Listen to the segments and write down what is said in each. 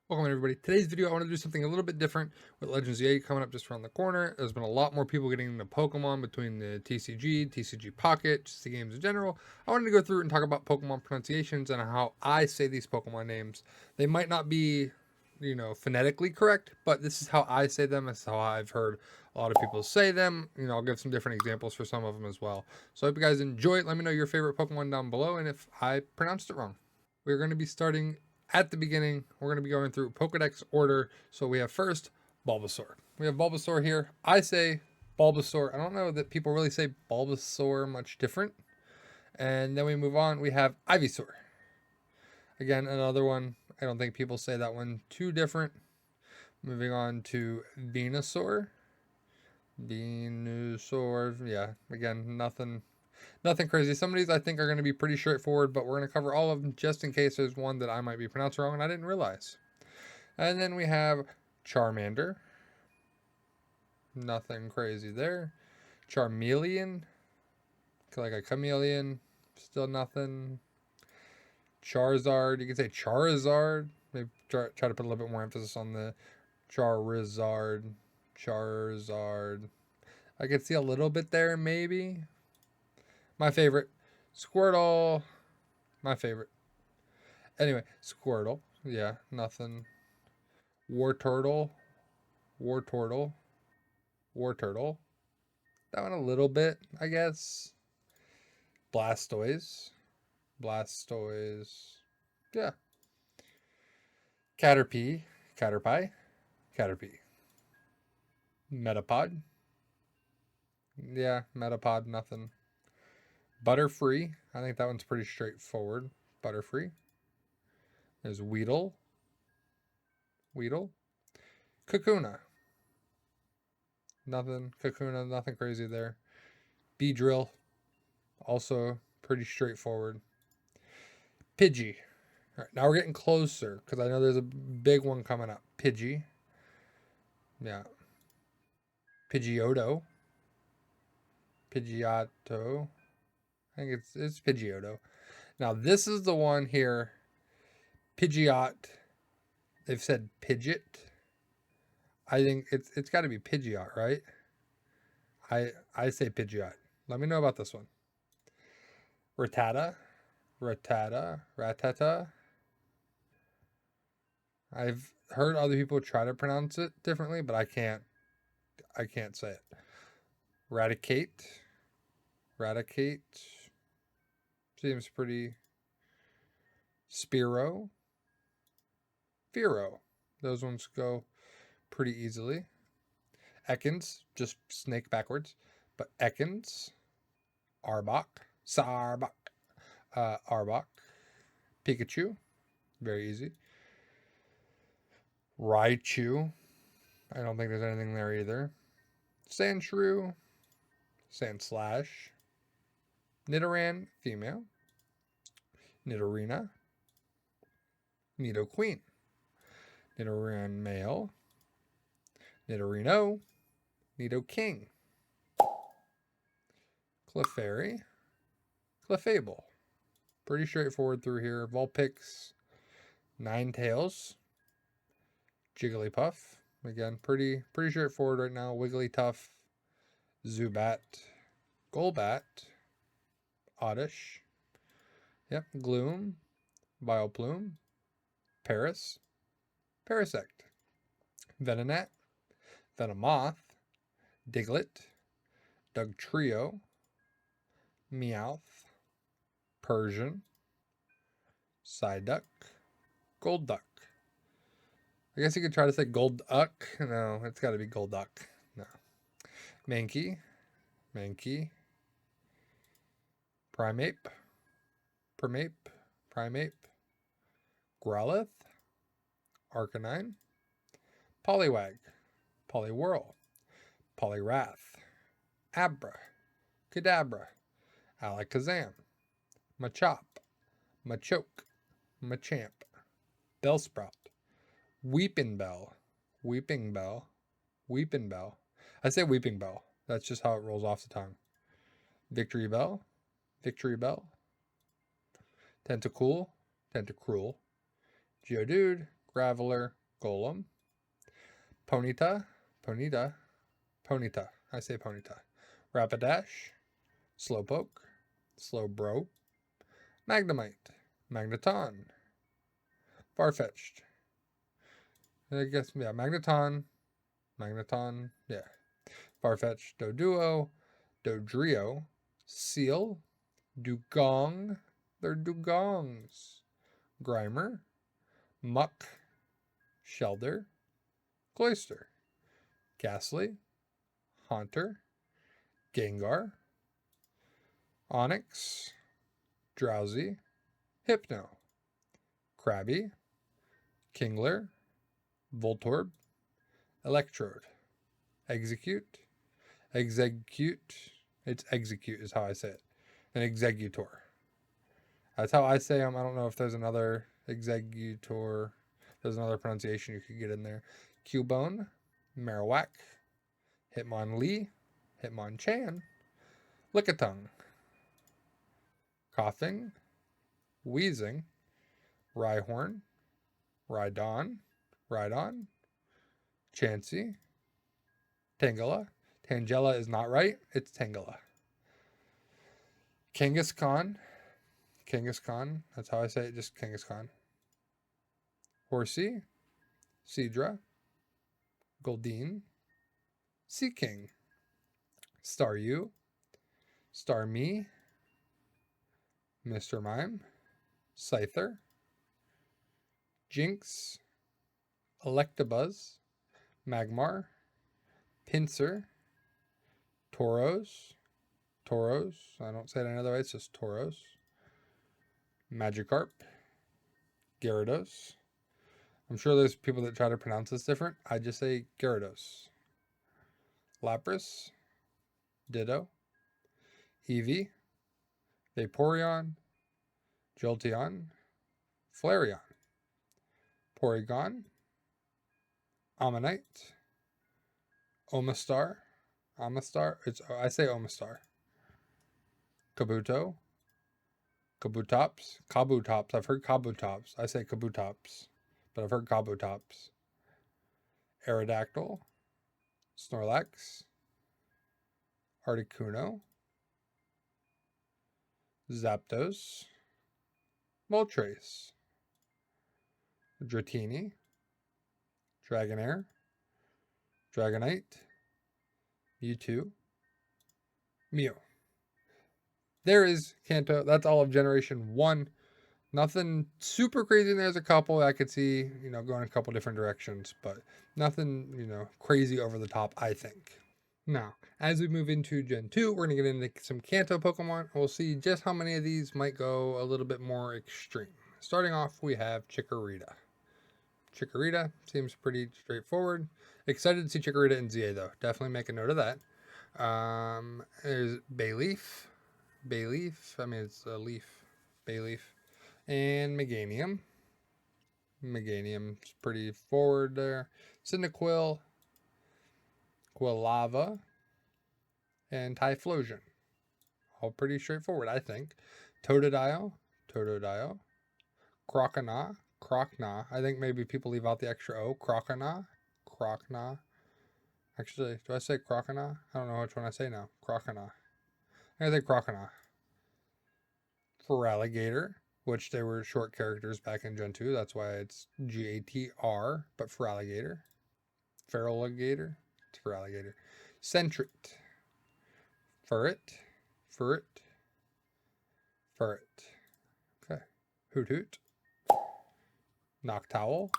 Welcome everybody. Today's video I want to do something a little bit different with Legends EA coming up just around the corner. There's been a lot more people getting into Pokemon between the TCG Pocket, just the games in general. I wanted to go through and talk about Pokemon pronunciations and how I say these Pokemon names. They might not be, phonetically correct, but this is how I say them. This is how I've heard a lot of people say them. I'll give some different examples for some of them as well. So I hope you guys enjoy it. Let me know your favorite Pokemon down below and if I pronounced it wrong. We're going to be starting at the beginning. We're going to be going through Pokedex order. So we have first Bulbasaur. We have Bulbasaur here. I say Bulbasaur. I don't know that people really say Bulbasaur much different. And then we move on. We have Ivysaur. Again, another one. I don't think people say that one too different. Moving on to Venusaur. Venusaur. Yeah, again, nothing crazy. Some of these I think are going to be pretty straightforward, but we're going to cover all of them just in case there's one that I might be pronouncing wrong and I didn't realize. And then we have Charmander. Nothing crazy there. Charmeleon. Like a chameleon. Still nothing. Charizard. You can say Charizard. Maybe try to put a little bit more emphasis on the Charizard. I could see a little bit there, maybe. My favorite, Squirtle. My favorite. Anyway, Squirtle. Yeah, nothing. Wartortle. That one a little bit, I guess. Blastoise. Yeah. Caterpie. Metapod. Yeah, Metapod, nothing. Butterfree. I think that one's pretty straightforward. Butterfree. There's Weedle. Kakuna. Nothing. Kakuna, nothing crazy there. Beedrill. Also pretty straightforward. Pidgey. All right, now we're getting closer because I know there's a big one coming up. Pidgey. Yeah. Pidgeotto. I think it's Pidgeotto. Now this is the one here. Pidgeot. They've said Pidgeot. I think it's got to be Pidgeot, right? I say Pidgeot. Let me know about this one. Rattata. I've heard other people try to pronounce it differently, but I can't say it. Raticate seems pretty. Fearow. Those ones go pretty easily. Ekans, just snake backwards, but Ekans. Arbok. Pikachu, very easy. Raichu, I don't think there's anything there either. Sandshrew, Sandslash, Nidoran, female. Nidorina, Nidoqueen, Nidoran, male. Nidorino, Nidoking, Clefairy, Clefable. Pretty straightforward through here. Vulpix, Ninetales, Jigglypuff. Again, pretty straightforward right now. Wigglytuff, Zubat, Golbat, Oddish. Yep, Gloom, Vileplume, Parasect, Venonat, Venomoth, Diglett, Dugtrio, Meowth, Persian, Psyduck, Golduck. I guess you could try to say Golduck. No, it's got to be Golduck. No. Mankey, Primeape, Growlithe, Arcanine, Poliwag, Poliwhirl, Poliwrath, Abra, Kadabra, Alakazam, Machop, Machoke, Machamp, Bellsprout, Weeping Bell. I say Weeping Bell. That's just how it rolls off the tongue. Victory Bell, Tentacruel, Geodude, Graveler, Golem. Ponyta. Ponyta. Ponyta. I say Ponyta. Rapidash. Slowpoke. Slowbro. Magnemite. Magneton. Farfetch'd. I guess, yeah, Magneton. Magneton. Yeah. Farfetch'd. Doduo. Dodrio. Seal. Dugong. They're dugongs. Grimer. Muck. Shelder. Cloyster. Ghastly. Haunter. Gengar. Onyx. Drowsy. Hypno. Krabby. Kingler. Voltorb. Electrode. Execute. Execute. It's execute is how I say it. An executor. That's how I say them. I don't know if there's another executor. There's another pronunciation you could get in there. Cubone. Marowak. Hitmonlee. Hitmonchan. Lickitung. Coughing. Wheezing. Rhyhorn. Rhydon. Rhydon. Chansey. Tangela. Tangela is not right. It's Tangela. Kangaskhan. Kangaskhan. That's how I say it. Just Kangaskhan. Horsey. Seadra. Goldeen. Seaking. Staryu. Starmie. Mr. Mime. Scyther. Jinx. Electabuzz. Magmar. Pinsir. Tauros. Tauros. I don't say it any other way. It's just Tauros. Magikarp. Gyarados. I'm sure there's people that try to pronounce this different. I just say Gyarados. Lapras. Ditto. Eevee. Vaporeon. Jolteon. Flareon. Porygon. Ammonite. Omastar. Omastar. I say Omastar. Kabuto. Kabutops. Kabutops. I've heard Kabutops. I say Kabutops. But I've heard Kabutops. Aerodactyl. Snorlax. Articuno. Zapdos. Moltres. Dratini. Dragonair. Dragonite. Mewtwo. Mew. There is Kanto. That's all of Generation 1. Nothing super crazy. There's a couple I could see, going a couple different directions, but nothing, crazy over the top, I think. Now, as we move into Gen 2, we're going to get into some Kanto Pokemon. We'll see just how many of these might go a little bit more extreme. Starting off, we have Chikorita. Chikorita seems pretty straightforward. Excited to see Chikorita in ZA, though. Definitely make a note of that. There's Bayleaf. Bayleaf. I mean, it's a leaf. Bayleaf. And Meganium. Meganium's pretty forward there. Cyndaquil. Quilava. And Typhlosion. All pretty straightforward, I think. Totodile. Totodile. Croconaw. Croconaw. I think maybe people leave out the extra O. Croconaw. Croconaw. Actually, do I say Croconaw? I don't know which one I say now. Croconaw. I say Croconaw. Feraligatr, which they were short characters back in Gen 2. That's why it's G-A-T-R, but Feraligatr. Feraligatr. It's Feraligatr. Sentret. Furret. Furret. Furret. Okay. Hoot Hoot. Noctowl.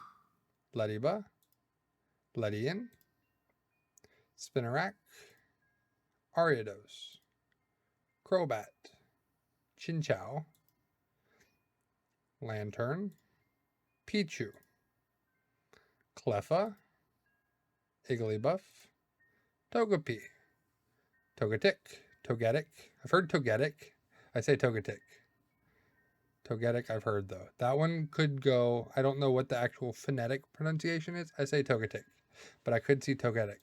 Lediba. Ledian. Spinarak. Ariados. Crobat. Chinchou. Lantern. Pichu. Cleffa. Igglybuff. Togepi. Togetic. Togetic. I've heard Togetic. I say Togetic. Togetic I've heard, though. That one could go... I don't know what the actual phonetic pronunciation is. I say Togetic. But I could see Togetic.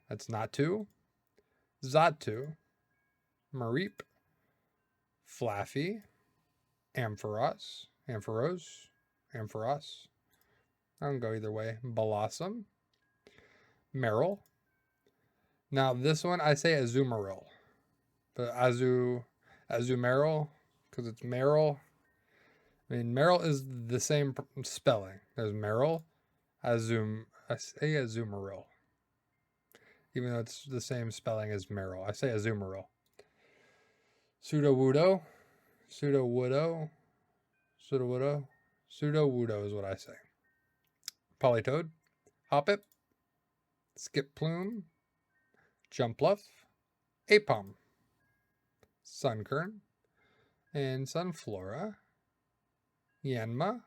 That's Natu. Xatu. Mareep. Flaffy. Ampharos. Ampharos. Ampharos. I can go either way. Blossom. Meryl. Now this one I say Azumarill. But Azumarill, because it's Meryl. I mean, Meryl is the same spelling. There's Meryl, I say Azumarill. Even though it's the same spelling as Meryl. I say Azumarill. Sudowoodo. Sudowoodo. Sudowoodo. Sudowoodo is what I say. Politoed. Hoppip. Skip-Plume. Jumpluff. Apom. Sunkern. And Sunflora. Yanma.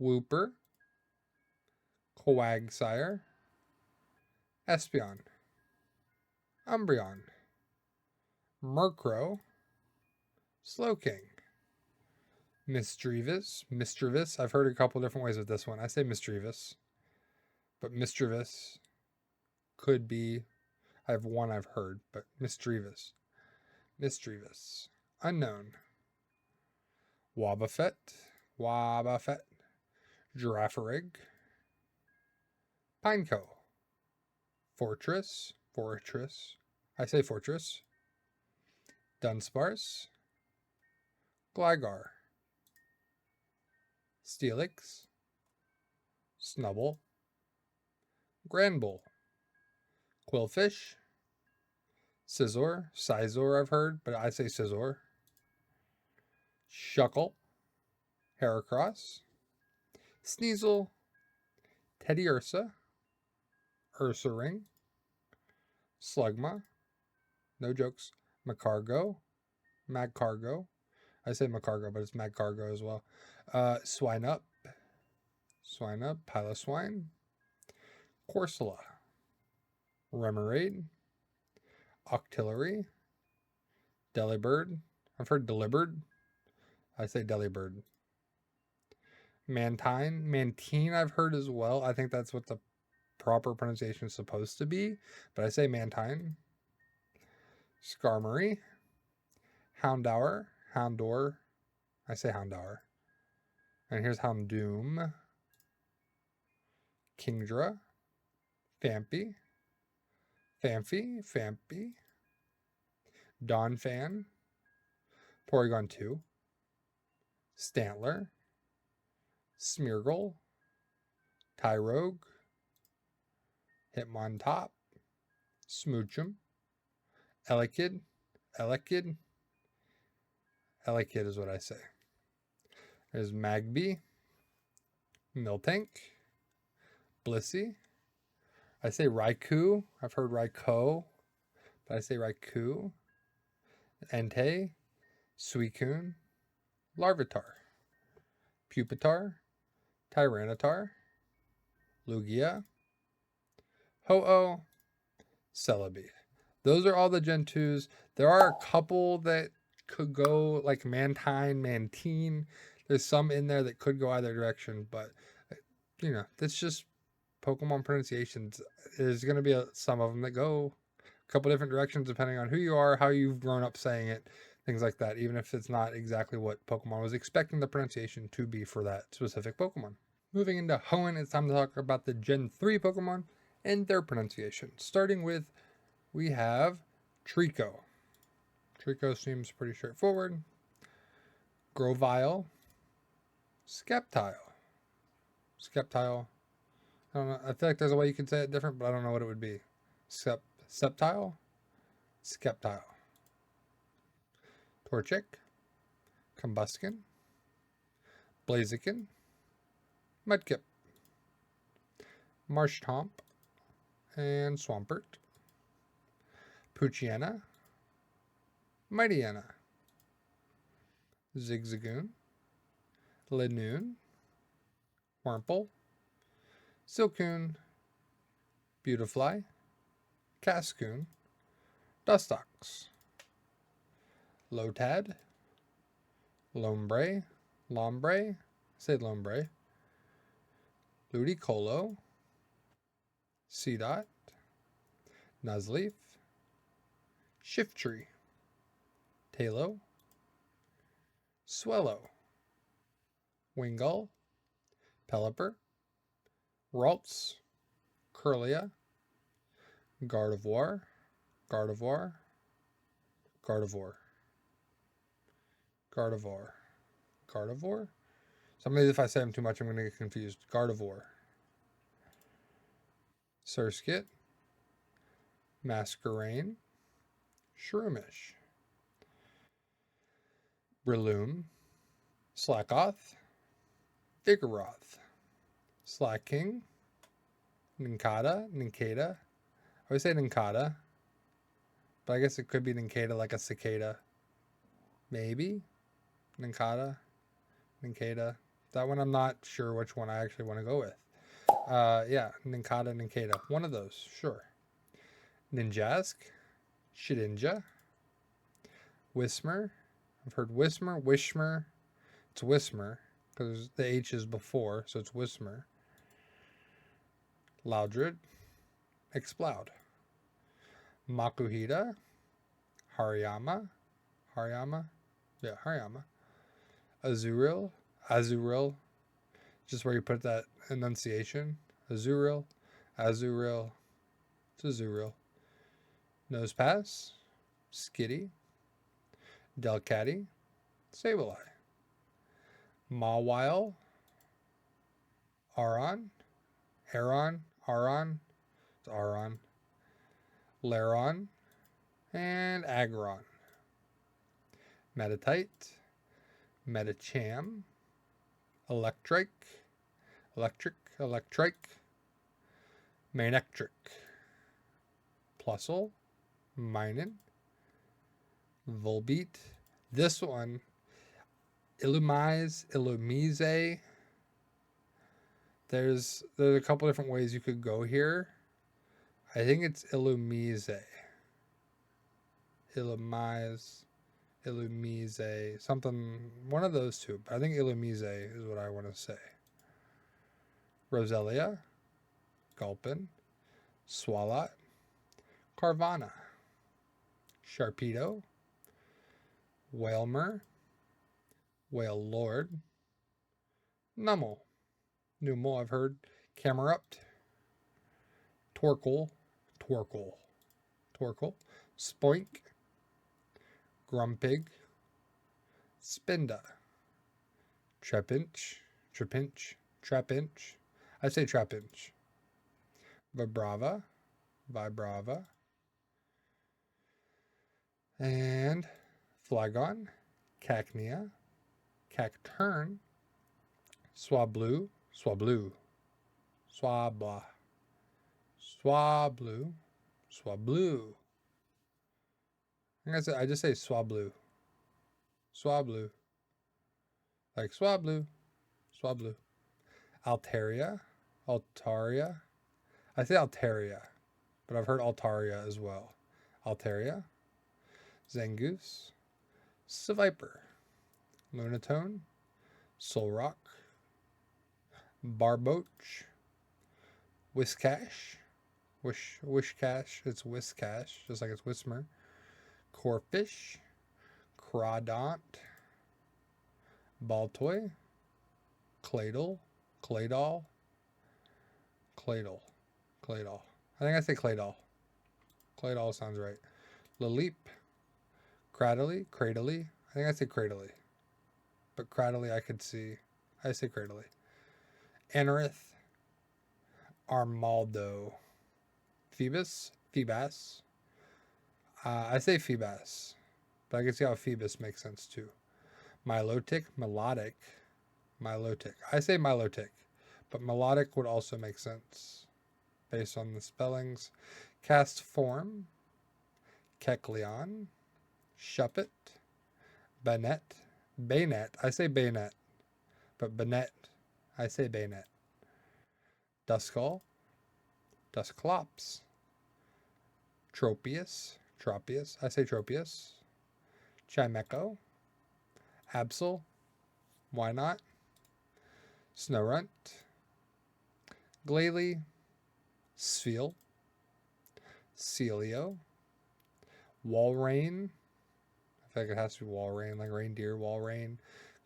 Wooper. Quagsire. Espeon. Umbreon. Murkrow. Slowking. Misdreavus. I've heard a couple different ways with this one. I say Misdreavus. But Misdreavus could be, I have one I've heard, but Misdreavus. Unknown. Wobbuffet. Girafarig. Pineco. Fortress. I say Fortress. Dunsparce. Gligar. Steelix. Snubbull. Granbull. Quillfish. Scizor I've heard, but I say Scizor. Shuckle. Heracross. Sneasel. Teddiursa. Ursaring. Slugma. No jokes. Magcargo. I say Magcargo, but it's Magcargo as well. Swinub. Piloswine. Corsola. Remoraid. Octillery. Delibird. I've heard Delibird. I say Delibird. Mantine I've heard as well. I think that's what the proper pronunciation is supposed to be, but I say Mantine. Skarmory. Houndour. I say Houndour. And here's Houndoom. Kingdra. Phanpy. Donphan. Porygon 2. Stantler. Smeargle. Tyrogue. Hitmontop. Smoochum. Elekid is what I say. There's Magby. Miltank. Blissey. I say Raikou. I've heard Raikou, but I say Raikou. Entei. Suicune. Larvitar. Pupitar. Tyranitar. Lugia. Ho-Oh. Celebi. Those are all the Gen 2s. There are a couple that could go like Mantine. There's some in there that could go either direction, but that's just Pokemon pronunciations. There's going to be some of them that go a couple different directions depending on who you are, how you've grown up saying it, things like that, even if it's not exactly what Pokemon was expecting the pronunciation to be for that specific Pokemon. Moving into Hoenn, it's time to talk about the Gen 3 Pokemon and their pronunciation. Starting with, we have Trico. Trico seems pretty straightforward. Grovyle. Sceptile. I don't know. I feel like there's a way you can say it different, but I don't know what it would be. Sceptile. Torchic. Combuskin. Blaziken. Mudkip. Marshtomp. And Swampert. Poochyena. Mightyena. Zigzagoon. Linoon. Wurmple. Silcoon. Beautifly. Cascoon. Dustox. Lotad. Lombre. Say Lombre. Ludicolo. Seedot. Nuzleaf. Shiftry. Talo. Swellow. Wingull. Pelipper, Ralts, Curlia, Gardevoir, Gardevoir, Gardevoir, Gardevoir, Gardevoir. Somebody, if I say them too much, I'm going to get confused. Gardevoir, Surskit, Masquerain, Shroomish, Breloom, Slackoth, Vigoroth, Slacking, Nincada. I always say Nincada, but I guess it could be Nincada like a cicada. Maybe. Nincada. That one I'm not sure which one I actually want to go with. Yeah, Nincada. One of those, sure. Ninjask, Shedinja, Whismur. I've heard Wishmer. It's Whismur because the H is before, so it's Whismur. Loudred, Exploud, Makuhita, Hariyama. Azurill, just where you put that enunciation. Azurill, it's Azurill. Nosepass, Skitty, Delcatty, Sableye, Mawile, Aron, Laron, and Aggron. Metatite, Metacham, Electric, Manectric, Plusle, Minun, Volbeat. This one, Illumise. There's a couple different ways you could go here. I think it's Illumise, something, one of those two. But I think Illumise is what I want to say. Roselia, Gulpin, Swalot, Carvana, Sharpedo, Wailmer, Wailord, Numel, I've heard, Camerupt, Torkoal, Spoink, Grumpig, Spinda, Trapinch. I say Trapinch. Vibrava, and Flygon, Cacnea, Cacturn, Swablu, I just say Swablu. Like Swablu. Altaria. I say Altaria, but I've heard Altaria as well. Altaria. Zangoose. Seviper. Lunatone. Solrock. Barboach. Whiscash. Wishcash. It's Whiscash, just like it's Whismer. Corphish. Crawdont. Baltoy. Claydol. I think I say Claydol. Claydol sounds right. Laleep. Cradily. I think I say Cradily. But Cradily I could see. I say Cradily. Anorith. Armaldo. Phoebus. I say Phoebus. But I can see how Phoebus makes sense too. Milotic. I say Milotic. But melodic would also make sense based on the spellings. Cast Form, Kecleon, Shuppet, Bayonet. I say Bayonet, but Bayonet, I say Bayonet. Duskull, Dusclops, Tropius, I say Tropius. Chimecho, Absol, why not? Snorunt, Glalie, Spheal, Celio, Walrein. I feel like it has to be Walrein, like reindeer, Walrein.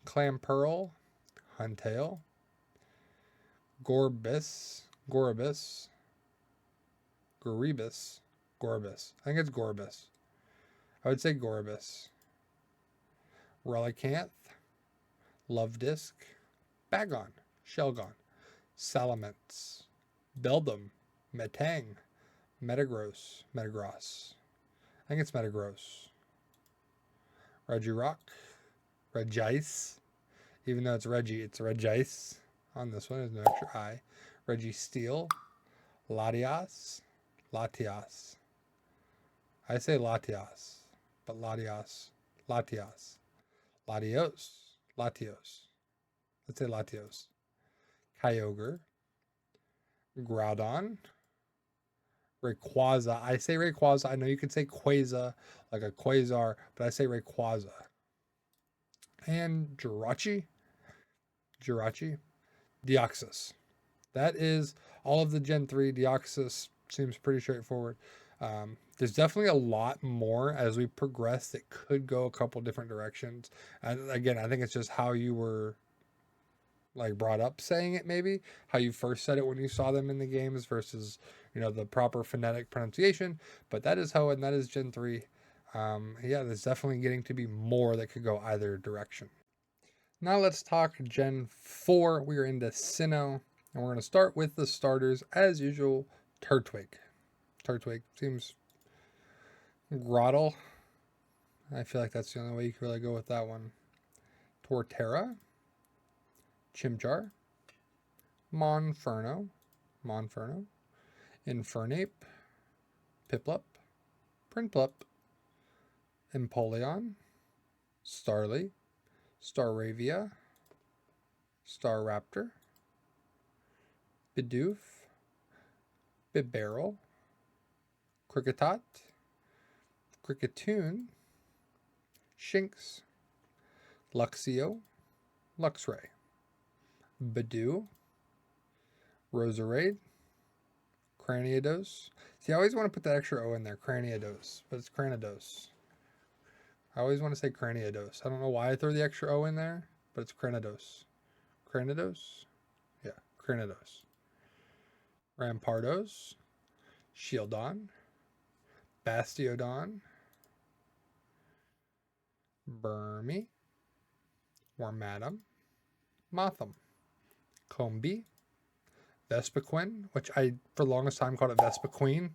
Clamperl, Huntail, Gorbis. Gorbis. Gorebus. Gorbis. I think it's Gorbis. I would say Gorbis. Relicanth. Love Disc. Bagon. Shelgon. Salamence. Beldum. Metang. Metagross. Metagross. I think it's Metagross. Regirock. Regice. Even though it's Reggie, it's Regice. On this one, there's no extra I. Registeel. Latias. Latias. I say Latias, but Latias. Latias. Latios. Latios. Let's say Latios. Kyogre. Groudon. Rayquaza. I say Rayquaza. I know you could say Quaza, like a Quasar, but I say Rayquaza. And Jirachi. Deoxys. That is all of the Gen 3. Deoxys seems pretty straightforward. There's definitely a lot more as we progress that could go a couple different directions. And again, I think it's just how you were like brought up saying it, maybe how you first said it when you saw them in the games versus, you know, the proper phonetic pronunciation. But that is how, and that is Gen 3. Yeah, there's definitely getting to be more that could go either direction. Now let's talk Gen 4. We are into Sinnoh, and we're going to start with the starters as usual. Turtwig. Turtwig seems Groddle. I feel like that's the only way you can really go with that one. Torterra. Chimchar. Monferno. Infernape. Piplup. Prinplup. Empoleon. Starly. Staravia. Staraptor. Bidoof. Bibarel. Kricketot. Cricketune. Shinx. Luxio. Luxray. Badoo. Roserade. Cranidos. See, I always want to put that extra O in there, Cranidos, but it's Cranidos. I always want to say Cranidos. I don't know why I throw the extra O in there, but it's Cranidos. Cranidos? Yeah, Cranidos. Rampardos. Shieldon. Bastiodon. Burmy. Wormadam. Motham. Combee. Vespiquen, which I, for the longest time, called it Vespiqueen,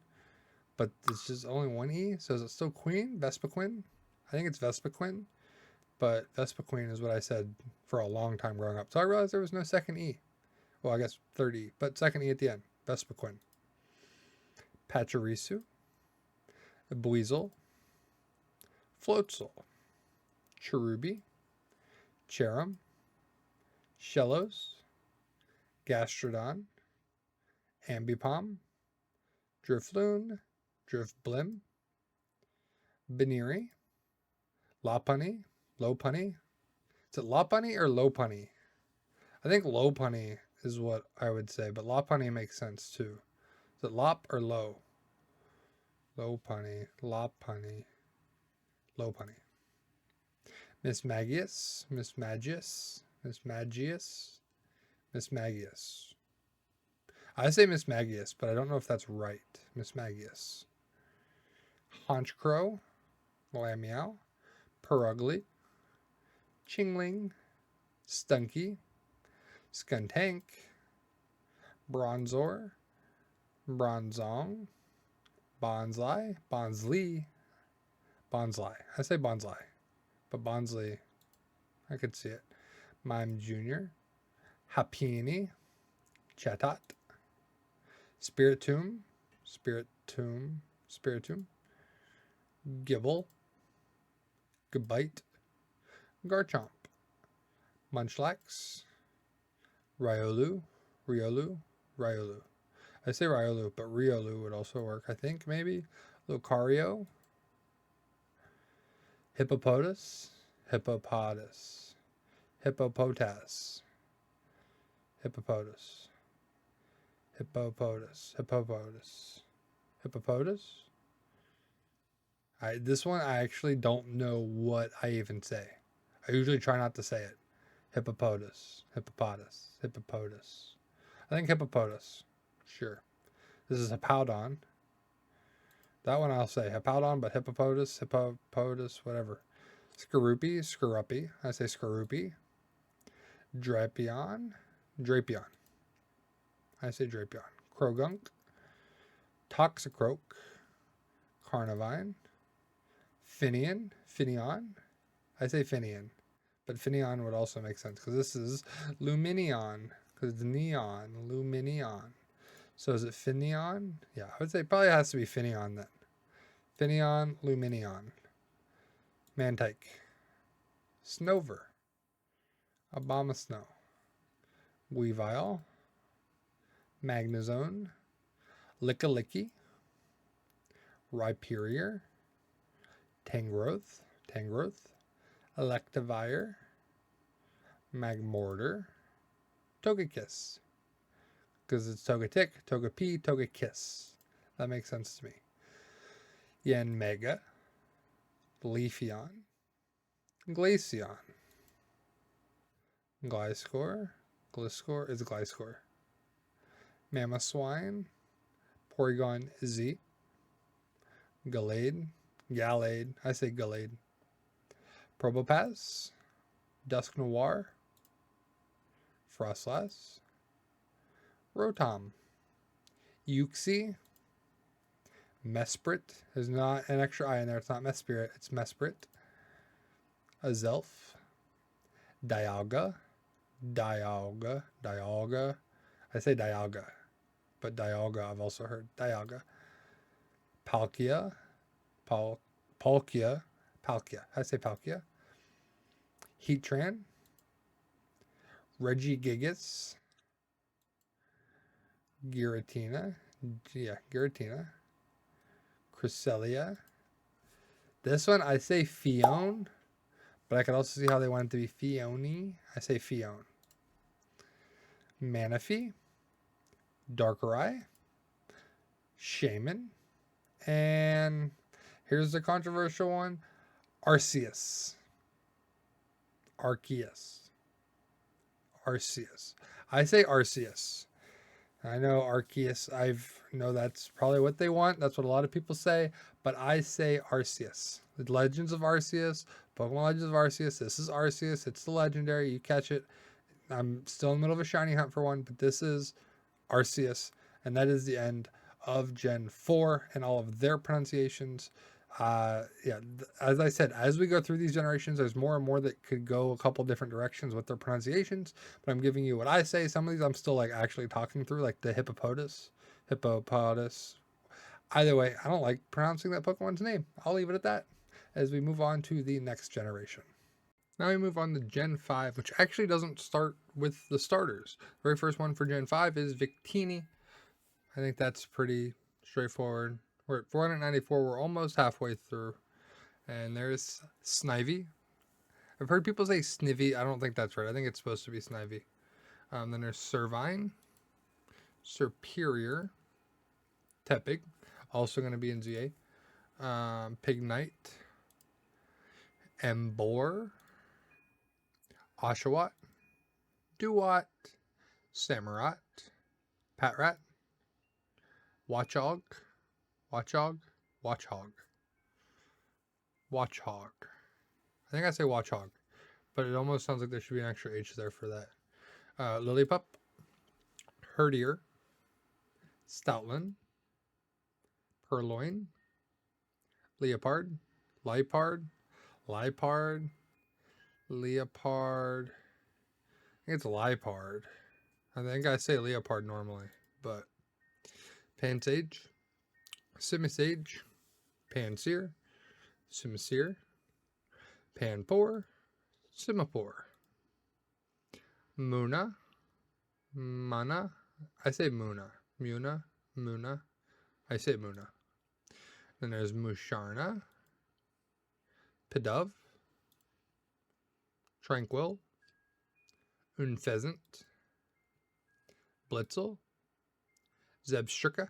but it's just only one E, so is it still Queen? Vespiquen? I think it's Vespiquen, but Vespiqueen is what I said for a long time growing up. So I realized there was no second E. Well, I guess third E, but second E at the end. Vespiquen. Pachirisu. Buizel. Floatzel. Cherubi. Cherum. Shellos. Gastrodon. Ambipom. Drifloon. Drifblim. Baneri. Lopunny. Lopunny. Is it Lopunny or Lopunny? I think Lopunny is what I would say, but Lopunny makes sense too. Is it Lop or Low? Lopunny. Lopunny. Lopunny. Mismagius. Mismagius. Mismagius. Mismagius. I say Mismagius, but I don't know if that's right. Mismagius. Honchcrow. Lamiao. Perugly. Chingling. Stunky. Skuntank. Bronzor. Bronzong. Bonsly. Bonsly. Bonsly. I say Bonsly, but Bonsly, I could see it. Mime Jr. Happini. Chatot. Spiritomb. Gibble. Gabite. Garchomp. Munchlax. Riolu. I say Riolu, but Riolu would also work, I think, maybe. Lucario. Hippopotas. Hippopotas. This one, I actually don't know what I even say. I usually try not to say it. Hippopotas. I I think Hippopotas. Sure. This is Hippowdon. That one I'll say Hippowdon, but Hippopotas, whatever. Skorupi. I say Skorupi. Drapion. I say Drapion. Krogunk. Toxicroak. Carnivine. Finion. I say Finion. But Finion would also make sense because this is Luminion. Because it's neon. Luminion. So is it Finion? Yeah, I would say probably has to be Finion then. Finion, Luminion. Mantike. Snover. Abomasnow. Weavile. Magnezone. Lickilicky. Rhyperior. Tangrowth. Electivire. Magmortar. Togekiss. Because it's Togetic, Togepi, Togekiss. That makes sense to me. Yanmega. Leafeon. Glaceon. Gliscor. Is Gliscor. Mamoswine. Porygon Z. Gallade. I say Gallade. Probopass. Dusknoir. Frostlass. Rotom. Uxie. Mesprit. There's not an extra I in there. It's not Mespirit. It's Mesprit. Azelf. Dialga. I say Dialga. But Dialga I've also heard. Dialga. Palkia. Palkia. I say Palkia. Heatran. Regigigas. Giratina. Cresselia. This one I say Fione, but I could also see how they want it to be Fione. I say Fione. Manaphy. Darkrai. Shaman. And here's the controversial one. Arceus. I say Arceus. I know Arceus, know that's probably what they want. That's what a lot of people say. But I say Arceus. The Legends of Arceus, Pokemon Legends of Arceus. This is Arceus. It's the legendary. You catch it. I'm still in the middle of a shiny hunt for one, but this is Arceus. And that is the end of Gen 4 and all of their pronunciations. As I said, as we go through these generations, there's more and more that could go a couple different directions with their pronunciations, but I'm giving you what I say. Some of these I'm still like actually talking through, like the hippopotas. Either way, I don't like pronouncing that Pokemon's name. I'll leave it at that as we move on to the next generation. Now we move on to Gen 5, which actually doesn't start with the starters. The very first one for Gen 5 is Victini. I think that's pretty straightforward. We're at 494. We're almost halfway through. And there's Snivy. I've heard people say Snivy. I don't think that's right. I think it's supposed to be Snivy. Then there's Servine. Serperior. Tepig. Also going to be in ZA. Pignite. Embor. Oshawott. Duat. Samurott. Patrat. Watchog. I think I say Watchog, but it almost sounds like there should be an extra H there for that. Lillipup, Herdier, Stoutland, Purloin, Leopard, Leopard. I think it's Liepard. I think I say Leopard normally, but Pansage, Simisage, Pansear, Simisear, Panpour, Simipour, Muna, Mana, I say Muna, Muna, I say Muna. Then there's Musharna, Pidove, Tranquil, Unpheasant, Blitzel, Zebstrika.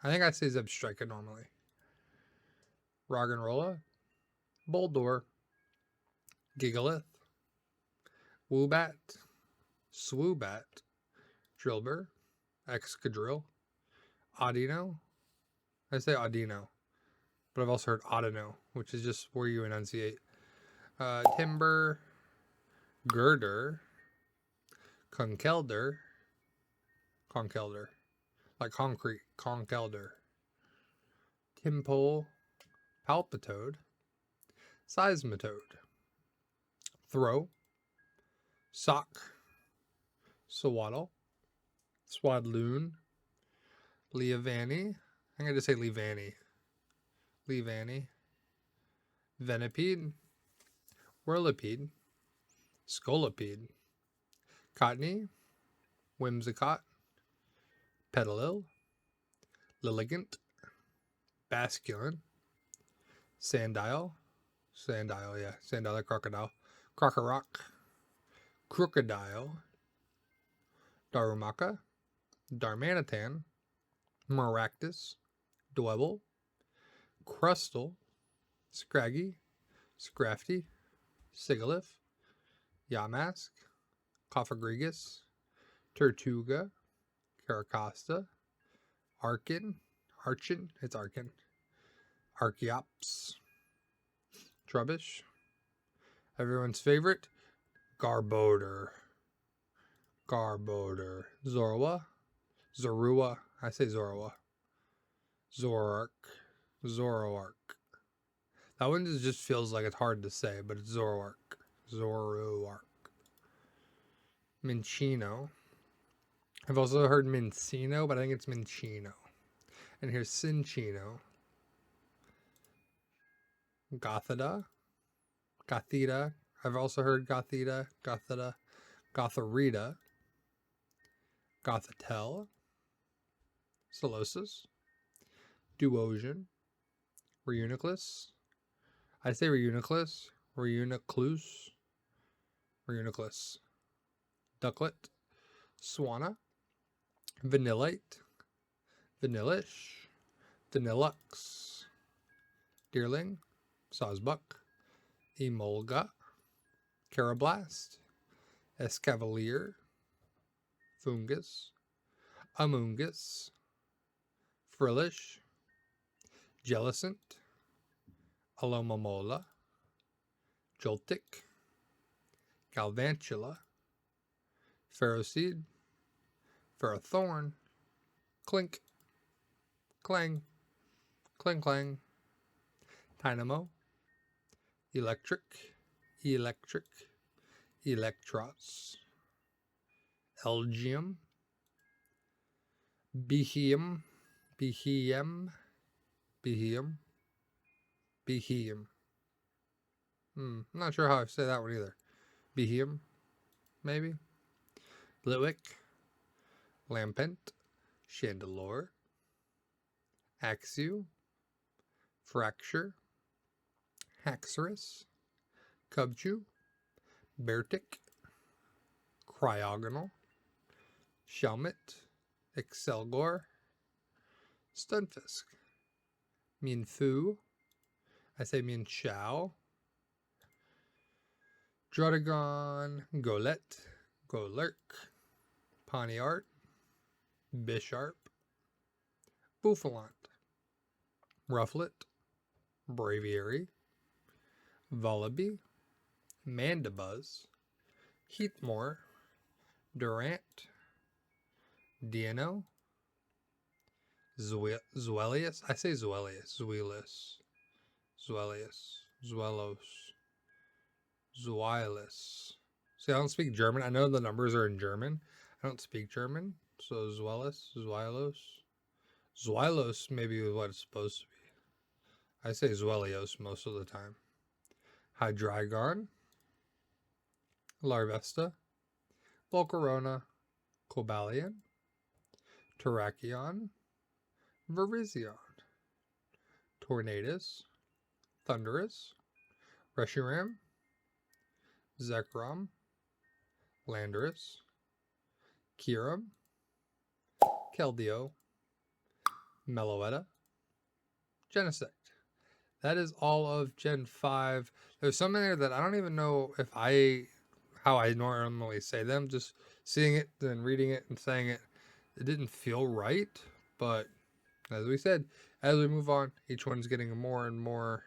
I think I say Zebstrika normally. Roggenrola, Boldore, Gigalith, Woobat, Swoobat, Drillbur, Excadrill, Audino. I say Audino, but I've also heard Audino, which is just where you enunciate. Timber, Girder, Conkeldurr, like concrete, Conkeldurr, Timpole, Palpitoad, Seismitoad, Throw, Sock, Swaddle, Swadloon, Leavanny. I'm going to say Leavanny. Venipede, Whirlipede, Scolipede, Cottony, Whimsicott, Petalil, Lilligant, Basculin, Sandile, Crocodile, Crocorock, Crocodile, Darumaka, Darmanitan, Maractus, Dwebble, Crustle, Scraggy, Scrafty, Sigilyph, Yamask, Cophagrigus, Tortuga, Caracosta, Archin, Archeops, Trubbish, everyone's favorite, Garbodor, Zorua, I say Zorua, Zoroark. That one just feels like it's hard to say, but it's Zoroark. Minccino. I've also heard Mincino, but I think it's Minccino. And here's Cinccino. Gothita. I've also heard Gothita, Gotharita, Gothitelle, Solosis, Duosion, Reuniclus. I say Reuniclus, Ducklet, Swanna, Vanillite, Vanillish, Vanillux, Deerling, Sawsbuck, Emolga, Carablast, Escavalier, Fungus, Amoongus, Frillish, Jellicent, Alomomola, Joltik, Galvantula, Ferroseed, Ferrothorn, Clink, Clang, Clang, Dynamo, Electros, Elgium, Behem. I'm not sure how I say that one either. Behem, maybe. Litwick, Lampent, Chandelure, Axew, Fracture, Haxorus, Cubchoo, Beartic, Cryogonal, Shelmet, Excelgor, Stunfisk, Mienfoo, I say Mienshao, Druddigon, Golurk, Pawniard, Bisharp, Bouffalant, Rufflet, Braviary, Vullaby, Mandibuzz, Heathmore, Durant, Dino, Zuelius. I say Zuelius. See, I don't speak German. I know the numbers are in German. I don't speak German. So Zuelos maybe is what it's supposed to be. I say Zuelios most of the time. Hydreigon, Larvesta, Volcarona, Cobalion, Terrakion, Virizion, Tornadus, Thundurus, Reshiram, Zekrom, Landorus, Kyurem, Keldeo, Meloetta, Genesect. That is all of Gen 5. There's some in there that I don't even know how I normally say them. Just seeing it, then reading it, and saying it, it didn't feel right. But as we said, as we move on, each one's getting more and more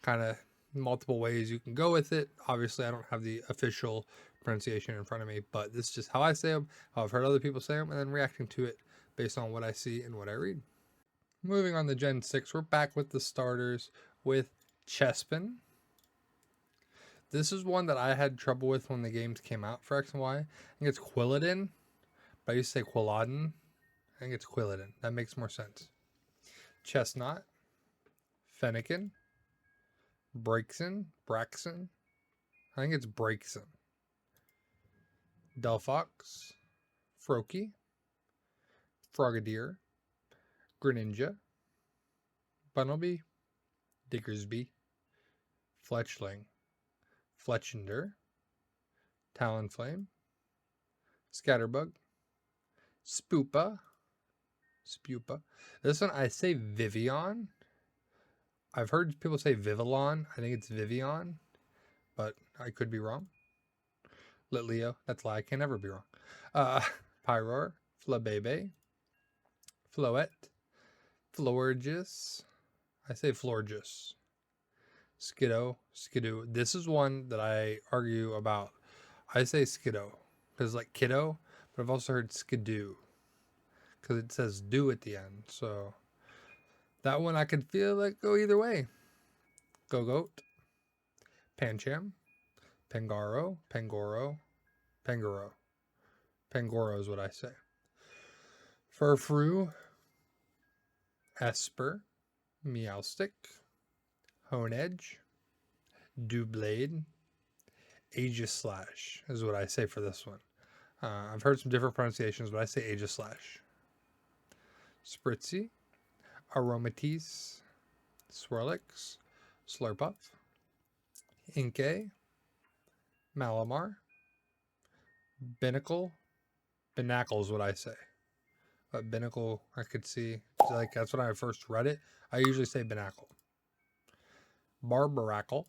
kind of multiple ways you can go with it. Obviously, I don't have the official pronunciation in front of me, but this is just how I say them, how I've heard other people say them, and then reacting to it based on what I see and what I read. Moving on to Gen 6, we're back with the starters with Chespin. This is one that I had trouble with when the games came out for X and Y. I think it's Quilladin, but I used to say Quilladin. I think it's Quilladin. That makes more sense. Chestnut, Fennekin, Braxton. I think it's Braxton. Delphox, Froakie, Frogadier, Greninja, Bunnelby, Diggersby, Fletchling, Fletchender, Talonflame, Scatterbug, Spupa. This one I say Vivian. I've heard people say Vivillon. I think it's Vivian, but I could be wrong. Litleo, that's a lie. I can never be wrong. Pyroar, Flabebe, Floette, Florges. I say Florges. Skiddo. This is one that I argue about. I say Skiddo because like kiddo, but I've also heard Skidoo because it says do at the end. So that one I could feel like go either way. Goat, Pancham, Pangoro is what I say. Furfrou, Esper, Meowstick, Honedge, Doublade, Aegislash is what I say for this one. I've heard some different pronunciations, but I say Aegislash. Spritzy, Aromatisse, Swirlix, Slurpuff, Inkay, Malamar, Binnacle is what I say. But Binnacle, I could see, like that's when I first read it. I usually say Binnacle. Barbaracle,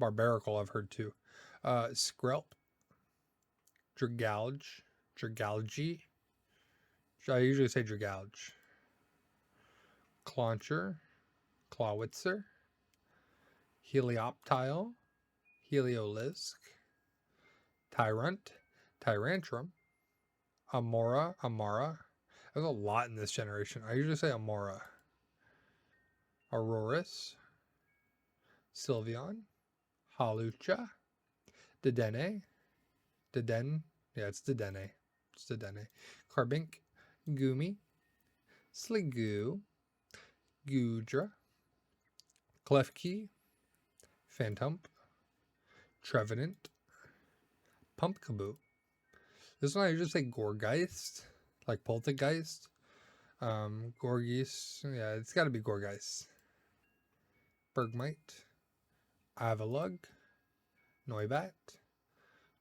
I've heard too. Skrelp, Dragalge. I usually say Dragalge. Clauncher, Clawitzer, Helioptile, Heliolisk, Tyrantrum, Amara. There's a lot in this generation. I usually say Amora. Auroris, Sylveon, Halucha, Dedenne. Yeah, it's Dedenne. Carbink, Goomy, Sliggoo, Goodra, Klefki, Phantump, Trevenant, Pumpkaboo. This one I usually say Gorgeist, like Poltergeist. Gorgeist, yeah, it's got to be Gorgeist. Bergmite, Avalug, Noibat,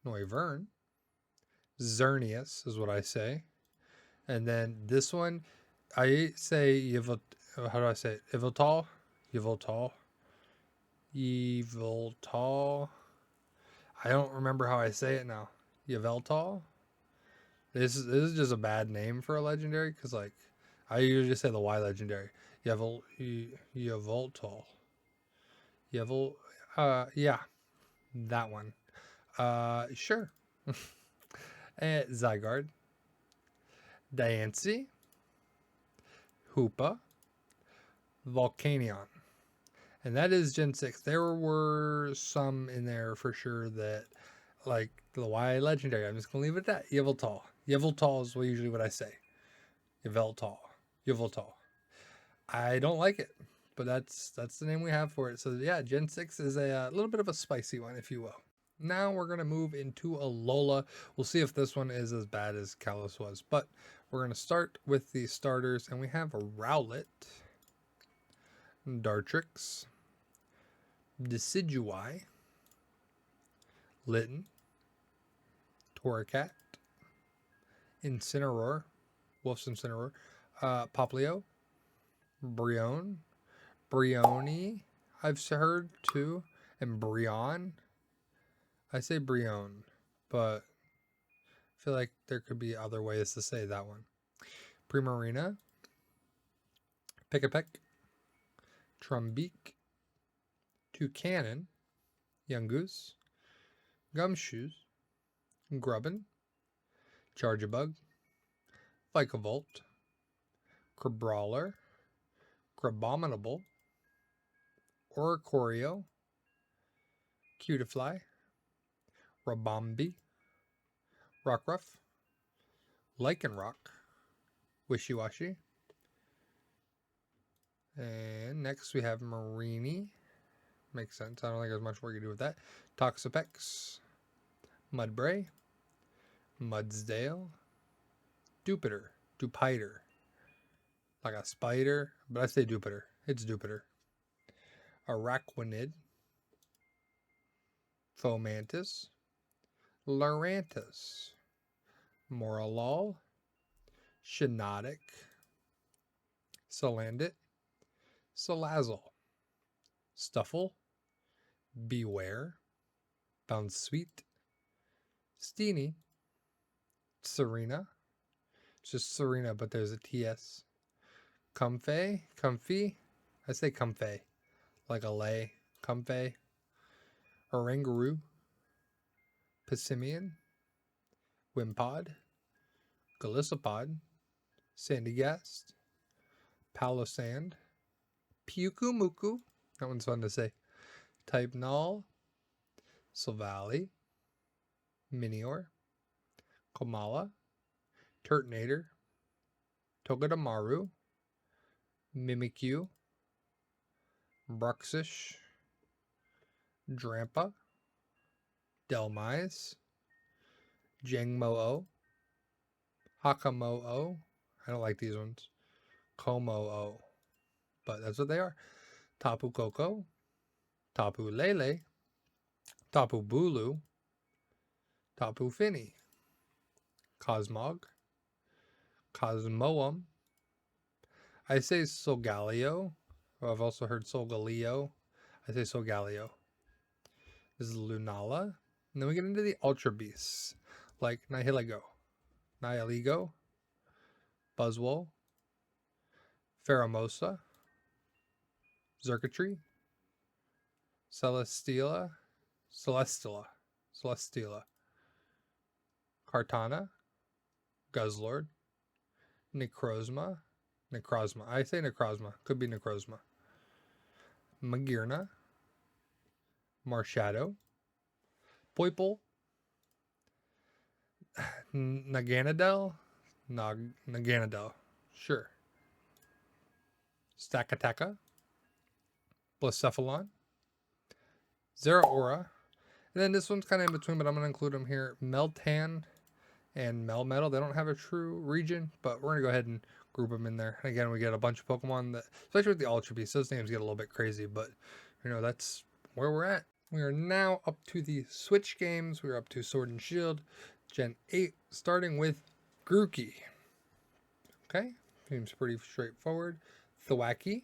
Noivern, Xerneas is what I say. And then this one, I say how do I say it? Yveltal. I don't remember how I say it now. Yveltal. This is just a bad name for a legendary because like I usually just say the Y legendary. Yveltal. Yeah, that one. Sure. Zygarde, Diancie, Hoopa, Volcanion. And that is Gen 6. There were some in there for sure that, like, the Y Legendary. I'm just going to leave it at that. Yveltal. Yveltal is usually what I say. Yveltal. I don't like it, but that's the name we have for it. So, yeah, Gen 6 is a little bit of a spicy one, if you will. Now we're going to move into Alola. We'll see if this one is as bad as Kalos was. But we're going to start with the starters. And we have a Rowlet, Dartrix, Decidueye, Litten, Torracat, Incineroar, Wolf's Incineroar, Poplio, Brione, I've heard too, and Brion. I say Brion, but feel like there could be other ways to say that one. Primarina, Pick-a-Peck, Trumbeak, Toucanon, Young Goose, Gumshoes, Grubbin, Charjabug, Vikavolt, Crabrawler, Crabominable, Oricorio, Cutiefly, Rabombi, Rockruff, Lycanroc, Wishy-Washy. And next we have Marini. Makes sense. I don't think there's much more you can do with that. Toxapex, Mudbray, Mudsdale, Dupiter. Like a spider, but I say Dupiter. It's Dupiter. Araquanid, Fomantis, Lurantis, Moralol, Shiinotic, Salandit, Salazzle, Stuffle, Beware, Bounsweet, Steenie, Serena. It's just Serena, but there's a TS. Comfey, I say Comfey, like a lay. Comfey, Oranguru, Passimian, Wimpod, Golisopod, Sandygast, Palosand, Pyukumuku, that one's fun to say, Typenol, Silvally, Minior, Komala, Turtonator, Togedemaru, Mimikyu, Bruxish, Drampa, Delmise, Jangmo-o, Hakamo'o. I don't like these ones. Komo-o. But that's what they are. Tapu Koko, Tapu Lele, Tapu Bulu, Tapu Fini, Cosmog, Cosmoem. I say Solgaleo. I've also heard Solgaleo. I say Solgaleo. This is Lunala. And then we get into the Ultra Beasts, like Nihilego, Buzzwole, Pheromosa, Xurkitree, Celesteela, Kartana, Guzzlord, Necrozma. I say Necrozma. Could be Necrozma. Magearna, Marshadow, Poipole, Naganadel, sure. Stakataka, Blacephalon, Zeraora, and then this one's kind of in between, but I'm going to include them here. Meltan and Melmetal. They don't have a true region, but we're going to go ahead and group them in there. And again, we get a bunch of Pokemon that, especially with the Ultra Beasts, those names get a little bit crazy, but you know, that's where we're at. We are now up to the Switch games. We're up to Sword and Shield, Gen 8, starting with Grookey. Okay, seems pretty straightforward. Thwackey,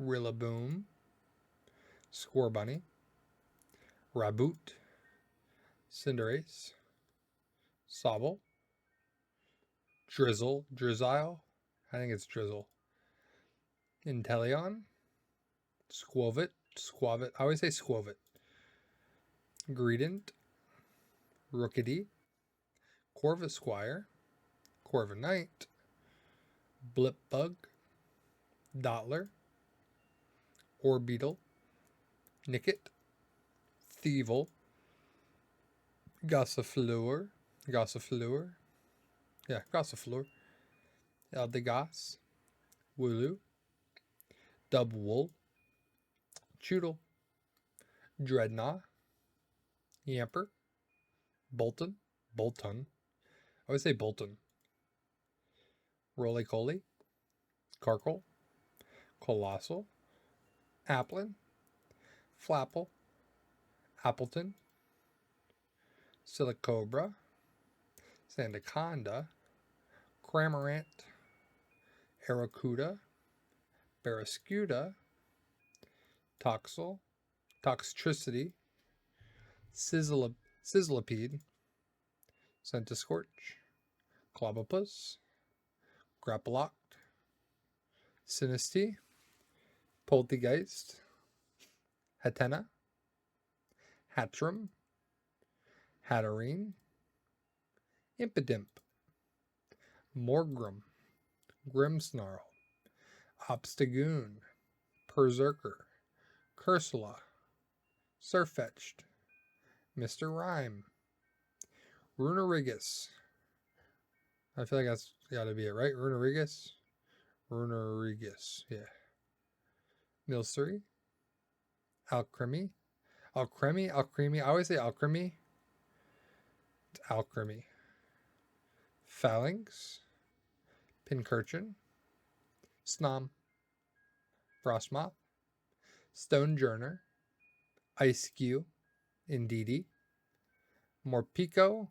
Rillaboom, Scorbunny, Raboot, Cinderace, Sobble, Drizzile, I think it's Drizzle, Inteleon, Squavit, I always say Squavit, Greedent, Rookidee, Corvisquire, Corviknight, Blipbug, Dottler, Orbeetle, Nickit, Thievul, Gossifleur, Eldegoss, Wooloo, Dubwool, Choodle, Dreadnought, Yamper, Bolton, I would say Bolton, Roly-Poly, Carkle, Colossal, Applin, Flapple, Appleton, Silicobra, Sandaconda, Cramorant, Aracuda, Barraskewda, Toxel, Toxtricity, Sizzlipede, Centiskorch, Clobopus, Grapploct, Sinistea, Poltegeist, Hatena, Hatchram, Hatterene, Impidimp, Morgrem, Grimmsnarl, Obstagoon, Berserker, Cursula, Surfetched, Mr. Rhyme, Runerigus. I feel like that's got to be it, right? Runerigus? Runerigus, yeah. Milcery, Alcremie, Alcremie. I always say Alcremie. It's Alcremie. Phalanx, Pincurchin, Snom, Frostmoth, Stonejourner, Ice-Q, Indeedee, Morpeko.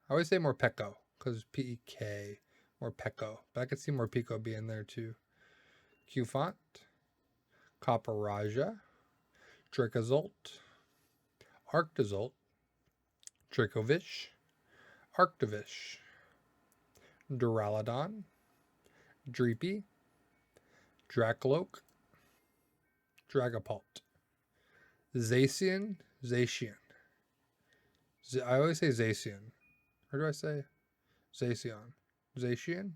I always say Morpeko because P-E-K, Morpeko. But I could see Morpeko being there too. Qfont, Copperaja, Dracozolt, Arctozolt, Dracovish, Arctovish, Duraludon, Dreepy, Dracloak, Dragapult, Zacian. I always say Zacian. Or do I say Zacian? Zacian?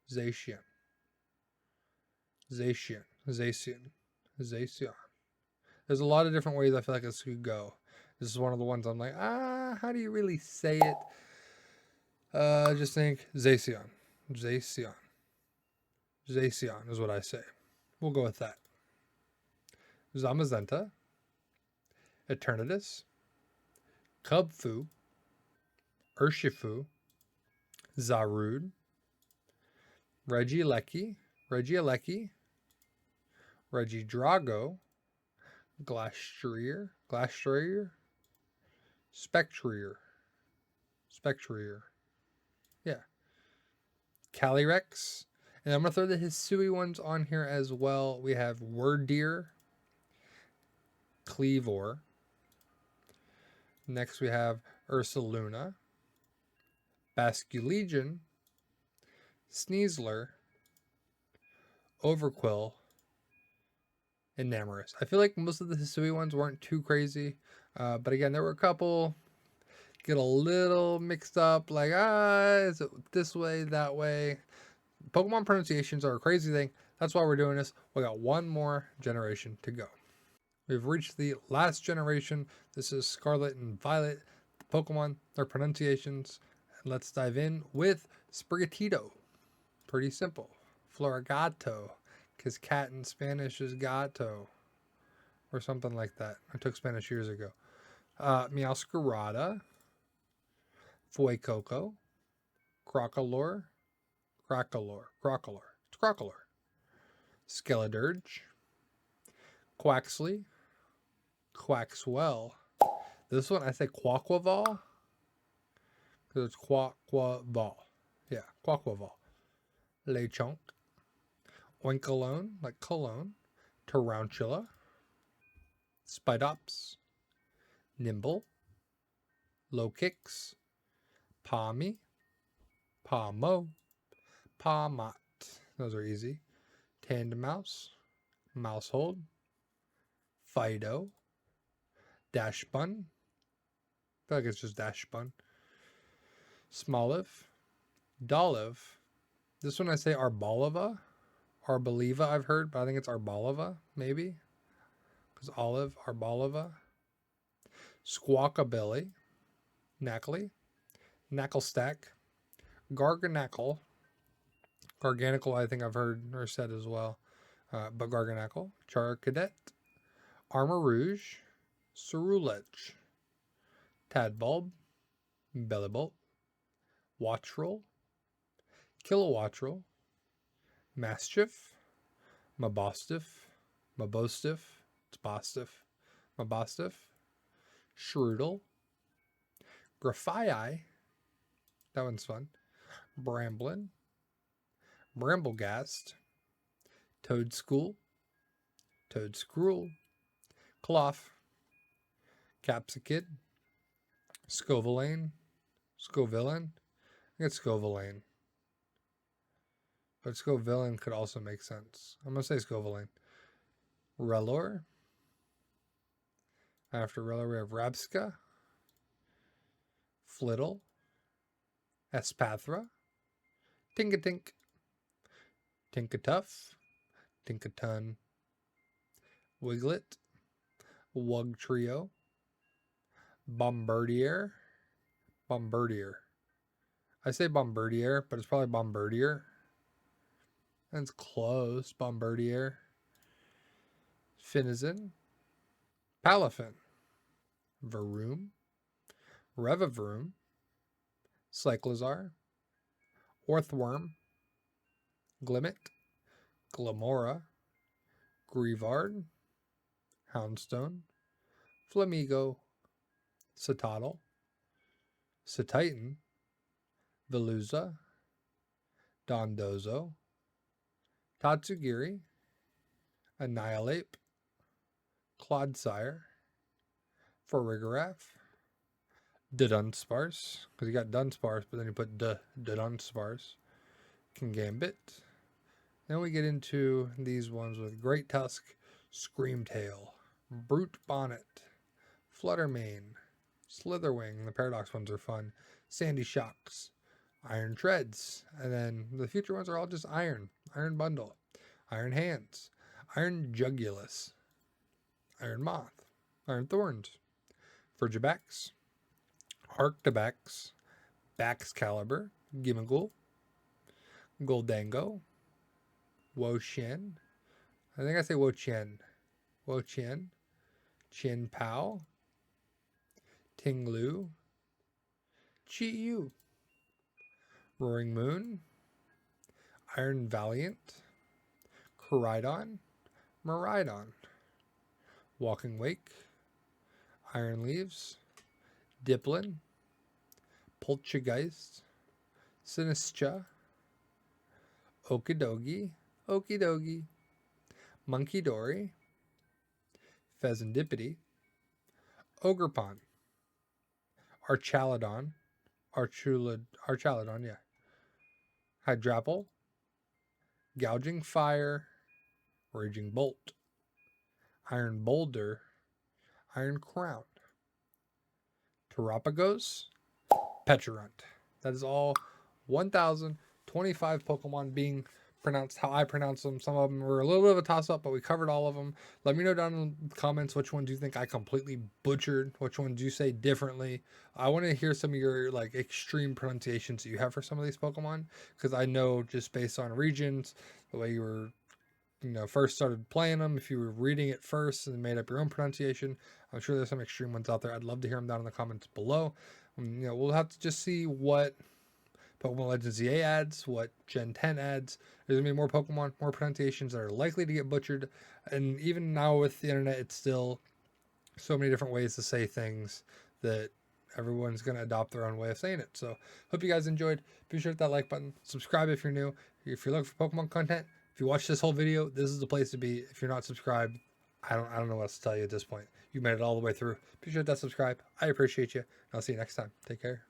Zacian. There's a lot of different ways I feel like this could go. This is one of the ones I'm like, how do you really say it? Just think Zacian. Zacian is what I say. We'll go with that. Zamazenta, Eternatus, Cubfu, Urshifu, Zarude, Regieleki, Regidrago, Glastrier, Spectrier, yeah, Calyrex, and I'm going to throw the Hisui ones on here as well. We have Wordeer, Cleavor. Next we have Ursaluna, Basculegion, Sneasler, Overquill, and Namorous. I feel like most of the Hisui ones weren't too crazy, but again, there were a couple get a little mixed up, like, is it this way, that way? Pokemon pronunciations are a crazy thing. That's why we're doing this. We got one more generation to go. We've reached the last generation. This is Scarlet and Violet Pokemon, their pronunciations. And let's dive in with Sprigatito. Pretty simple. Florigato, because cat in Spanish is gato, or something like that. I took Spanish years ago. Meowscarada, Fuecoco, Crocolore, it's Crocolore, Skeledirge, Quaxley, Quaxwell. This one I say Quaquaval because it's Quaquaval. Yeah, Quaquaval. Lechonk, Oinkalone, like Cologne, Tarantula, Spidops, Nimble, Low Kicks, Palmy, Palmo, Palmot. Those are easy. Tandemaus, Mousehold, Fido, Dashbun. I feel like it's just Dashbun. Smoliv, Dolive. This one I say Arboliva. I've heard, but I think it's Arboliva, maybe. Because Olive, Arboliva. Squawkabilly, Knackly, Knacklestack, Garganicle, I think I've heard or said as well, but Garganicle, Charcadet, Armor Rouge, Cerulege, Tadbulb, Bellibolt, Watchroll, Kilowattrel, Mastiff, Mabostiff, Shroodle, Grafii, that one's fun, Bramblin, Bramblegast, Toadskruel, Cloth, Capsicid, Scovillain, Scovillain? I guess Scovillain. But Scovillain could also make sense. I'm going to say Scovillain. Relor. After Relor, we have Rabska. Flittle. Espathra. Tinkatink. Tinkatuff. Tinkatun. Wiglet. Wugtrio. Bombardier. Bombardier. I say Bombardier, but it's probably Bombardier. That's close. Bombardier. Finizen. Palafin. Varoom. Revavroom. Cyclizar. Orthworm. Glimmet. Glamora. Grievard. Houndstone. Flamigo. Citadel. Cetitan. Veluza. Dondozo. Tatsugiri. Annihilate. Clodsire. Farigiraf. Dunsparce, because you got Dunsparce, but then you put Dunsparce. Kingambit. Then we get into these ones with Great Tusk, Screamtail, Brute Bonnet, Fluttermane, Slitherwing. The Paradox ones are fun. Sandy Shocks, Iron Treads, and then the future ones are all just Iron. Iron Bundle, Iron Hands, Iron Jugulus, Iron Moth, Iron Thorns, Frigibax, Arctibax, Baxcalibur, Gimmighoul, Goldango, Wo-Chien. I think I say Wo-Chien. Wo-Chien, Chin-Pao, Ting-Lu, Chi-Yu, Roaring Moon, Iron Valiant, Koraidon, Miraidon, Walking Wake, Iron Leaves, Diplin, Poltergeist, Sinistra, Okidogi, Monkey Dory, Pheasantipity, Ogerpon, Archaludon, yeah, Hydrapple, Gouging Fire, Raging Bolt, Iron Boulder, Iron Crown, Terapagos, Pecharunt. That is all 1,025 Pokemon being pronounced how I pronounce them. Some of them were a little bit of a toss-up, but we covered all of them. Let me know down in the comments which ones you think I completely butchered, which ones you say differently. I want to hear some of your like extreme pronunciations that you have for some of these Pokemon, because I know just based on regions, the way you were first started playing them, if you were reading it first and made up your own pronunciation, I'm sure there's some extreme ones out there. I'd love to hear them down in the comments below. We'll have to just see what Pokemon Legends ZA adds, what Gen 10 adds. There's going to be more Pokemon, more pronunciations that are likely to get butchered. And even now with the internet, it's still so many different ways to say things that everyone's going to adopt their own way of saying it. So hope you guys enjoyed. Be sure to hit that like button. Subscribe if you're new. If you're looking for Pokemon content, if you watch this whole video, this is the place to be. If you're not subscribed, I don't know what else to tell you at this point. You made it all the way through. Be sure to hit that subscribe. I appreciate you. And I'll see you next time. Take care.